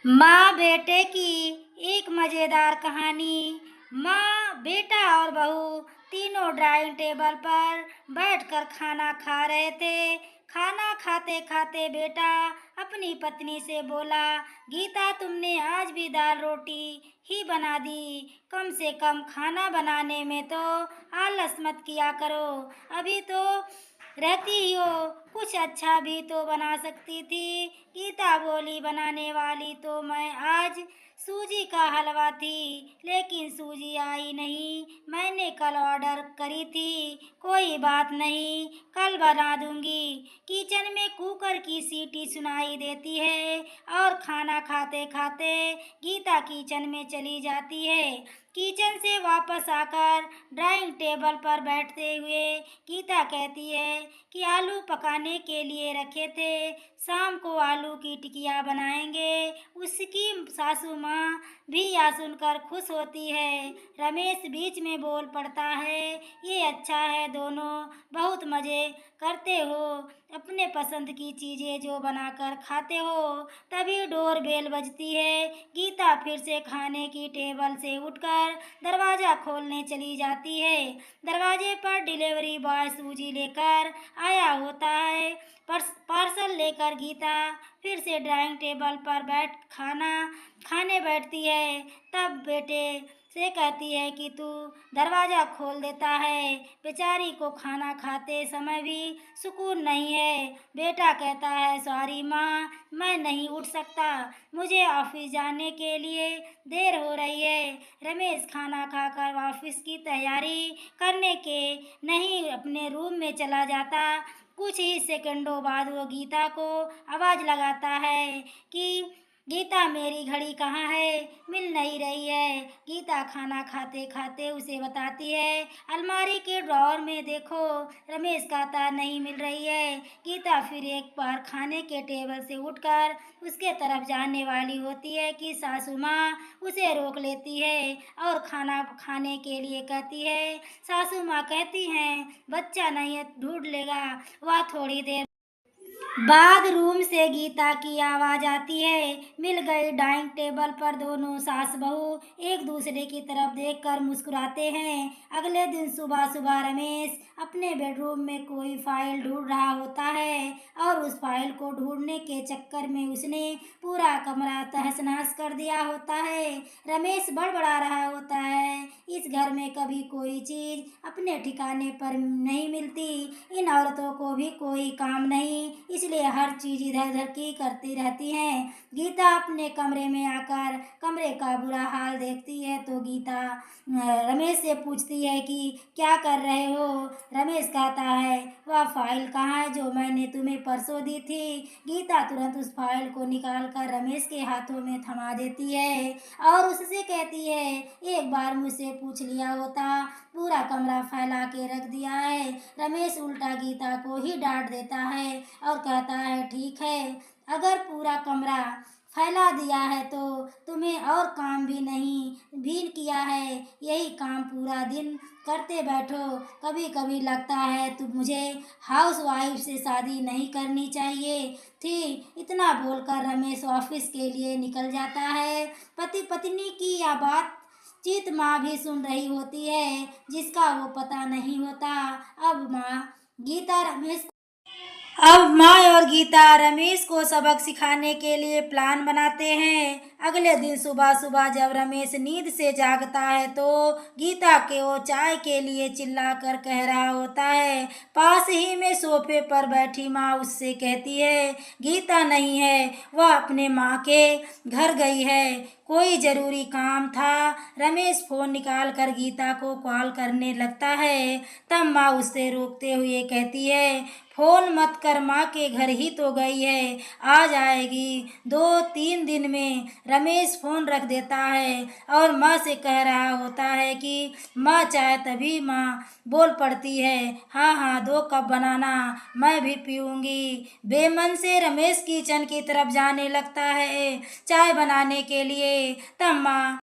माँ बेटे की एक मज़ेदार कहानी। माँ, बेटा और बहू तीनों ड्राइंग टेबल पर बैठकर खाना खा रहे थे। खाना खाते खाते बेटा अपनी पत्नी से बोला, गीता, तुमने आज भी दाल रोटी ही बना दी। कम से कम खाना बनाने में तो आलस मत किया करो। अभी तो रहती ही हो, कुछ अच्छा भी तो बना सकती थी। गीता बोली, बनाने वाली तो मैं आज सूजी का हलवा थी, लेकिन सूजी आई नहीं। मैंने कल ऑर्डर करी थी। कोई बात नहीं, कल बना दूंगी। किचन में कुकर की सीटी सुनाई देती है और खाना खाते खाते गीता किचन में चली जाती है। किचन से वापस आकर ड्राइंग टेबल पर बैठते हुए गीता कहती है कि आलू पकाने के लिए रखे थे, शाम को आलू की टिकिया बनाएंगे। उसकी सासू माँ भी यह सुनकर खुश होती है। रमेश बीच में बोल पड़ता है, ये अच्छा है, दोनों बहुत मज़े करते हो, अपने पसंद की चीज़ें जो बनाकर खाते हो। तभी डोर बेल बजती है। गीता फिर से खाने की टेबल से उठकर दरवाज़ा खोलने चली जाती है। दरवाजे पर डिलीवरी बॉय सूजी लेकर आया होता है। पार्सल लेकर गीता फिर से ड्राइंग टेबल पर बैठ खाना खाने बैठती है। तब बेटे से कहती है कि तू दरवाज़ा खोल देता है, बेचारी को खाना खाते समय भी सुकून नहीं है। बेटा कहता है, सॉरी माँ, मैं नहीं उठ सकता, मुझे ऑफिस जाने के लिए देर हो रही है। रमेश खाना खाकर ऑफिस की तैयारी करने के नहीं अपने रूम में चला जाता। कुछ ही सेकंडों बाद वो गीता को आवाज़ लगाता है कि गीता, मेरी घड़ी कहाँ है, मिल नहीं रही है। गीता खाना खाते खाते उसे बताती है, अलमारी के ड्रॉअर में देखो। रमेश कहता, नहीं मिल रही है। गीता फिर एक बार खाने के टेबल से उठकर उसके तरफ जाने वाली होती है कि सासू माँ उसे रोक लेती है और खाना खाने के लिए कहती है। सासू माँ कहती हैं, बच्चा नहीं है, ढूंढ लेगा। वह थोड़ी देर बाद रूम से गीता की आवाज़ आती है, मिल गई। डाइनिंग टेबल पर दोनों सास बहू एक दूसरे की तरफ देखकर मुस्कुराते हैं। अगले दिन सुबह सुबह रमेश अपने बेडरूम में कोई फाइल ढूंढ रहा होता है और उस फाइल को ढूंढने के चक्कर में उसने पूरा कमरा तहस नहस कर दिया होता है। रमेश बड़बड़ा रहा होता है, इस घर में कभी कोई चीज़ अपने ठिकाने पर नहीं मिलती। इन औरतों को भी कोई काम नहीं, इसलिए हर चीज़ इधर उधर की करती रहती हैं। गीता अपने कमरे में आकर कमरे का बुरा हाल देखती है तो गीता रमेश से पूछती है कि क्या कर रहे हो। रमेश कहता है, वह फाइल कहाँ है जो मैंने तुम्हें परसों दी थी। गीता तुरंत उस फाइल को निकाल कर रमेश के हाथों में थमा देती है और उससे कहती है, एक बार मुझसे पूछ लिया होता, पूरा कमरा फैला के रख दिया है। रमेश उल्टा गीता को ही डांट देता है और कहता है, ठीक है, अगर पूरा कमरा फैला दिया है तो तुम्हें और काम भी नहीं भी किया है, यही काम पूरा दिन करते बैठो। कभी कभी लगता है तुम मुझे हाउस वाइफ से शादी नहीं करनी चाहिए थी। इतना बोलकर रमेश ऑफिस के लिए निकल जाता है। पति पत्नी की यह बात चित माँ भी सुन रही होती है, जिसका वो पता नहीं होता। अब माँ गीता रमेश अब माँ और गीता रमेश को सबक सिखाने के लिए प्लान बनाते हैं। अगले दिन सुबह सुबह जब रमेश नींद से जागता है तो गीता के वो चाय के लिए चिल्लाकर कह रहा होता है। पास ही में सोफे पर बैठी माँ उससे कहती है, गीता नहीं है, वह अपने माँ के घर गई है, कोई जरूरी काम था। रमेश फोन निकाल कर गीता को कॉल करने लगता है। तब माँ उसे रोकते हुए कहती है, फोन मत कर, माँ के घर ही तो गई है, आ जाएगी 2-3 दिन में। रमेश फोन रख देता है और माँ से कह रहा होता है कि माँ चाय, तभी माँ बोल पड़ती है, हाँ हाँ 2 कप बनाना, मैं भी पीऊँगी। बेमन से रमेश किचन की तरफ जाने लगता है चाय बनाने के लिए। तब माँ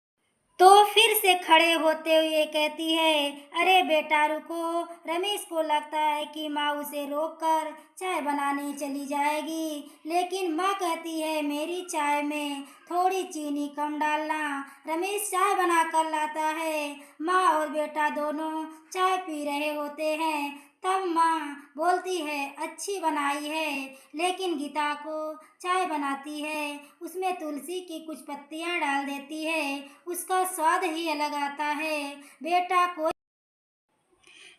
तो फिर से खड़े होते हुए कहती है, अरे बेटा रुको। रमेश को लगता है कि माँ उसे रोककर चाय बनाने चली जाएगी, लेकिन माँ कहती है, मेरी चाय में थोड़ी चीनी कम डालना। रमेश चाय बनाकर लाता है। माँ और बेटा दोनों चाय पी रहे होते हैं। तब माँ बोलती है, अच्छी बनाई है। लेकिन गीता को चाय बनाती है, उसमें तुलसी की कुछ पत्तियां डाल देती है। उसका स्वाद ही अलग आता है। बेटा को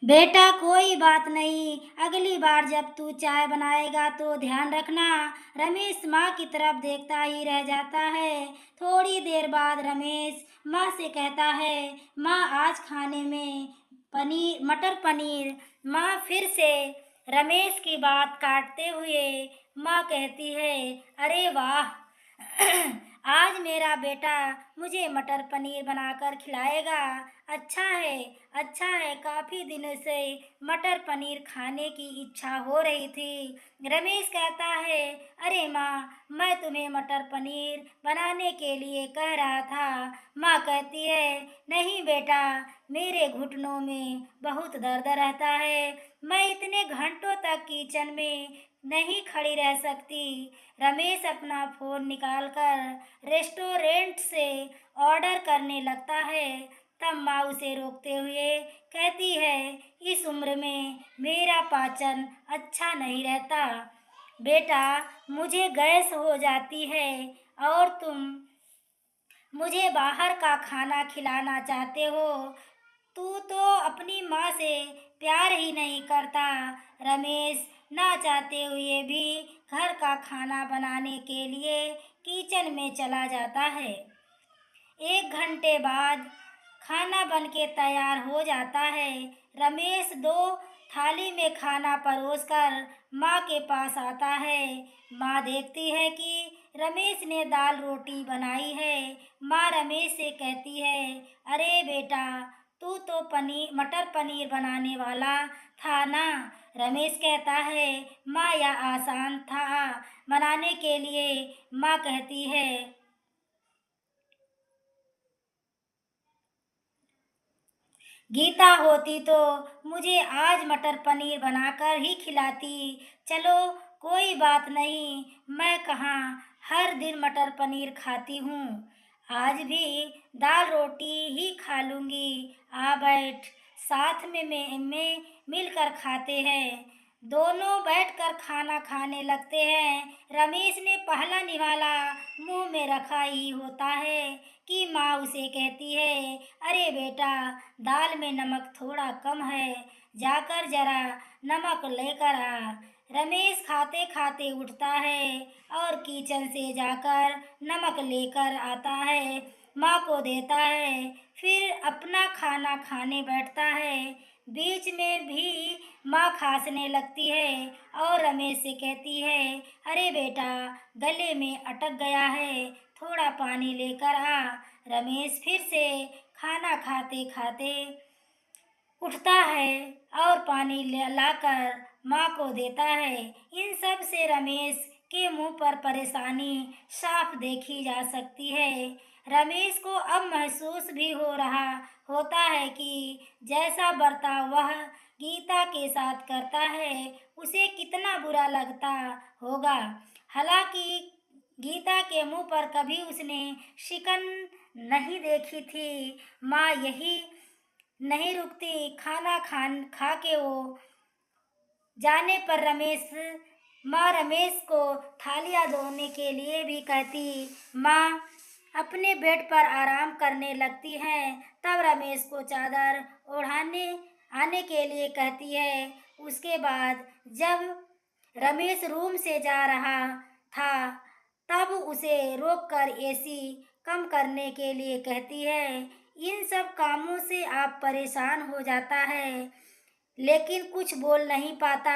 बेटा कोई बात नहीं, अगली बार जब तू चाय बनाएगा तो ध्यान रखना। रमेश माँ की तरफ देखता ही रह जाता है। थोड़ी देर बाद रमेश माँ से कहता है, माँ आज खाने में पनीर, मटर पनीर। माँ फिर से रमेश की बात काटते हुए माँ कहती है, अरे वाह, आज मेरा बेटा मुझे मटर पनीर बनाकर खिलाएगा। अच्छा है, अच्छा है, काफ़ी दिनों से मटर पनीर खाने की इच्छा हो रही थी। रमेश कहता है, अरे माँ, मैं तुम्हें मटर पनीर बनाने के लिए कह रहा था। माँ कहती है, नहीं बेटा, मेरे घुटनों में बहुत दर्द रहता है। मैं इतने घंटों तक किचन में नहीं खड़ी रह सकती। रमेश अपना फ़ोन निकालकर रेस्टोरेंट से ऑर्डर करने लगता है। तब माँ उसे रोकते हुए कहती है, इस उम्र में मेरा पाचन अच्छा नहीं रहता। बेटा, मुझे गैस हो जाती है और तुम मुझे बाहर का खाना खिलाना चाहते हो। तू तो अपनी माँ से प्यार ही नहीं करता। रमेश ना चाहते हुए भी घर का खाना बनाने के लिए किचन में चला जाता है। 1 घंटे बाद खाना बनके तैयार हो जाता है। रमेश 2 थाली में खाना परोसकर माँ के पास आता है। माँ देखती है कि रमेश ने दाल रोटी बनाई है। माँ रमेश से कहती है, अरे बेटा, तू तो मटर पनीर बनाने वाला था ना। रमेश कहता है, माँ यह आसान था बनाने के लिए। माँ कहती है, गीता होती तो मुझे आज मटर पनीर बनाकर ही खिलाती। चलो कोई बात नहीं, मैं कहाँ हर दिन मटर पनीर खाती हूँ। आज भी दाल रोटी ही खा लूँगी। आ बैठ, साथ में मिलकर खाते हैं। दोनों बैठकर खाना खाने लगते हैं। रमेश ने पहला निवाला मुंह में रखा ही होता है कि माँ उसे कहती है, अरे बेटा, दाल में नमक थोड़ा कम है, जाकर जरा नमक लेकर आ। रमेश खाते खाते उठता है और किचन से जाकर नमक लेकर आता है, माँ को देता है, फिर अपना खाना खाने बैठता है। बीच में भी माँ खांसने लगती है और रमेश से कहती है, अरे बेटा, गले में अटक गया है, थोड़ा पानी लेकर आ। रमेश फिर से खाना खाते खाते उठता है और पानी लाकर माँ को देता है। इन सब से रमेश के मुंह पर परेशानी साफ देखी जा सकती है। रमेश को अब महसूस भी हो रहा होता है कि जैसा बर्ताव वह गीता के साथ करता है, उसे कितना बुरा लगता होगा। हालांकि गीता के मुंह पर कभी उसने शिकन नहीं देखी थी। माँ यही नहीं रुकती, खाना खा के वो जाने पर माँ रमेश को थालियाँ धोने के लिए भी कहती। माँ अपने बेड पर आराम करने लगती है। तब रमेश को चादर ओढ़ाने आने के लिए कहती है। उसके बाद जब रमेश रूम से जा रहा था, तब उसे रोककर एसी कम करने के लिए कहती है। इन सब कामों से आप परेशान हो जाता है, लेकिन कुछ बोल नहीं पाता।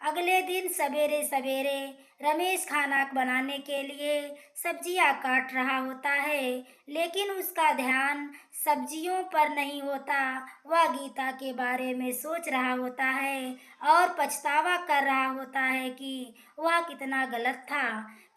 अगले दिन सवेरे सवेरे रमेश खाना बनाने के लिए सब्जियां काट रहा होता है, लेकिन उसका ध्यान सब्जियों पर नहीं होता। वह गीता के बारे में सोच रहा होता है और पछतावा कर रहा होता है कि वह कितना गलत था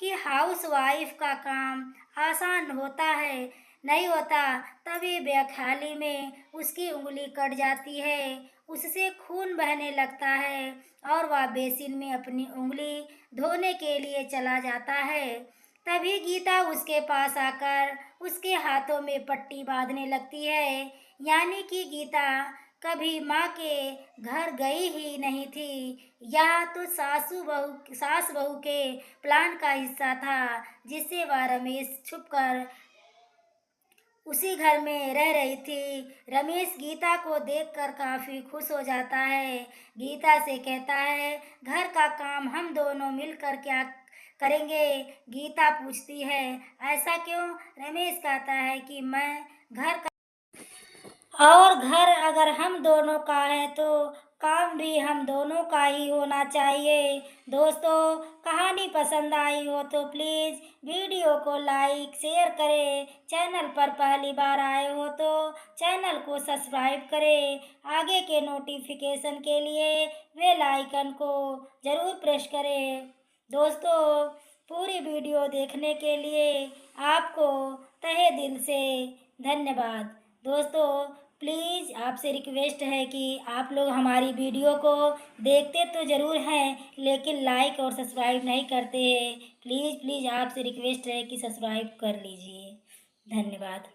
कि हाउस वाइफ का काम आसान होता है, नहीं होता तभी बेख्याली में उसकी उंगली कट जाती है। उससे खून बहने लगता है और वह बेसिन में अपनी उंगली धोने के लिए चला जाता है। तभी गीता उसके पास आकर उसके हाथों में पट्टी बांधने लगती है। यानी कि गीता कभी माँ के घर गई ही नहीं थी। यह तो सास बहू के प्लान का हिस्सा था, जिससे वह रमेश छुपकर उसी घर में रह रही थी। रमेश गीता को देखकर काफी खुश हो जाता है। गीता से कहता है, घर का काम हम दोनों मिलकर क्या करेंगे? गीता पूछती है, ऐसा क्यों? रमेश कहता है कि मैं घर का और घर अगर हम दोनों का है तो काम भी हम दोनों का ही होना चाहिए। दोस्तों, कहानी पसंद आई हो तो प्लीज़ वीडियो को लाइक शेयर करें। चैनल पर पहली बार आए हो तो चैनल को सब्सक्राइब करें। आगे के नोटिफिकेशन के लिए बेल आइकन को ज़रूर प्रेस करें। दोस्तों, पूरी वीडियो देखने के लिए आपको तहे दिल से धन्यवाद। दोस्तों, प्लीज़ आपसे रिक्वेस्ट है कि आप लोग हमारी वीडियो को देखते तो ज़रूर हैं, लेकिन लाइक और सब्सक्राइब नहीं करते हैं। प्लीज़ प्लीज़ आपसे रिक्वेस्ट है कि सब्सक्राइब कर लीजिए। धन्यवाद।